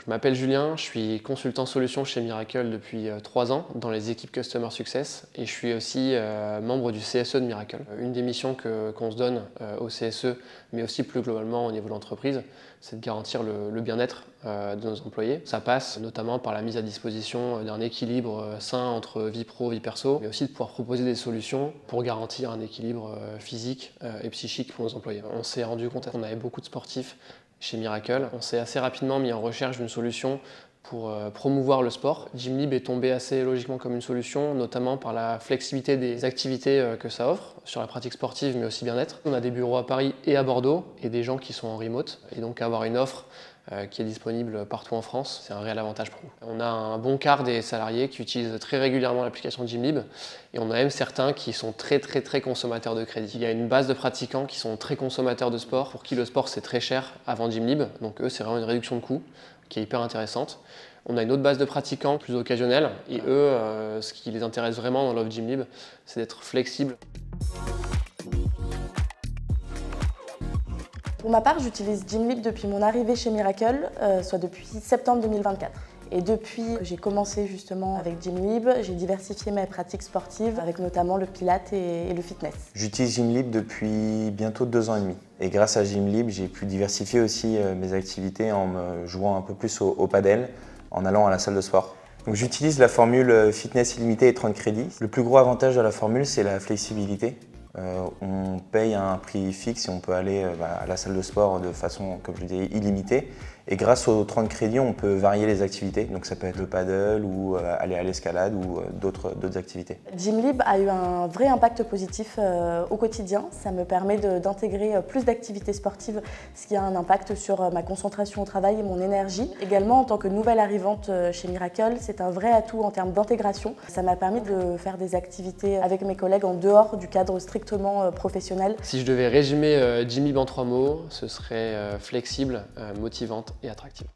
Je m'appelle Julien, je suis consultant solution chez Miracle depuis 3 ans dans les équipes Customer Success et je suis aussi membre du CSE de Miracle. Une des missions qu'on se donne au CSE, mais aussi plus globalement au niveau de l'entreprise, c'est de garantir le bien-être de nos employés. Ça passe notamment par la mise à disposition d'un équilibre sain entre vie pro, vie perso, mais aussi de pouvoir proposer des solutions pour garantir un équilibre physique et psychique pour nos employés. On s'est rendu compte qu'on avait beaucoup de sportifs chez Miracle. On s'est assez rapidement mis en recherche d'une solution pour promouvoir le sport. Gymlib est tombé assez logiquement comme une solution, notamment par la flexibilité des activités que ça offre, sur la pratique sportive mais aussi bien-être. On a des bureaux à Paris et à Bordeaux et des gens qui sont en remote. Et donc avoir une offre qui est disponible partout en France, c'est un réel avantage pour nous. On a un bon quart des salariés qui utilisent très régulièrement l'application Gymlib et on a même certains qui sont très consommateurs de crédit. Il y a une base de pratiquants qui sont très consommateurs de sport, pour qui le sport c'est très cher avant Gymlib, donc eux c'est vraiment une réduction de coût qui est hyper intéressante. On a une autre base de pratiquants plus occasionnels et eux, ce qui les intéresse vraiment dans l'offre Gymlib, c'est d'être flexible. Pour ma part, j'utilise Gymlib depuis mon arrivée chez Miracle, soit depuis septembre 2024. Et depuis que j'ai commencé justement avec Gymlib, j'ai diversifié mes pratiques sportives avec notamment le pilates et le fitness. J'utilise Gymlib depuis bientôt 2 ans et demi. Et grâce à Gymlib, j'ai pu diversifier aussi mes activités en me jouant un peu plus au padel, en allant à la salle de sport. J'utilise la formule fitness illimité et 30 crédits. Le plus gros avantage de la formule, c'est la flexibilité. On paye un prix fixe et on peut aller à la salle de sport de façon, comme je le disais, illimitée. Et grâce aux 30 crédits, on peut varier les activités. Donc ça peut être le paddle ou aller à l'escalade ou d'autres activités. Gymlib a eu un vrai impact positif au quotidien. Ça me permet d'intégrer plus d'activités sportives, ce qui a un impact sur ma concentration au travail et mon énergie. Également, en tant que nouvelle arrivante chez Miracle, c'est un vrai atout en termes d'intégration. Ça m'a permis de faire des activités avec mes collègues en dehors du cadre strictement professionnel. Si je devais résumer Gymlib en 3 mots, ce serait flexible, motivante et attractive.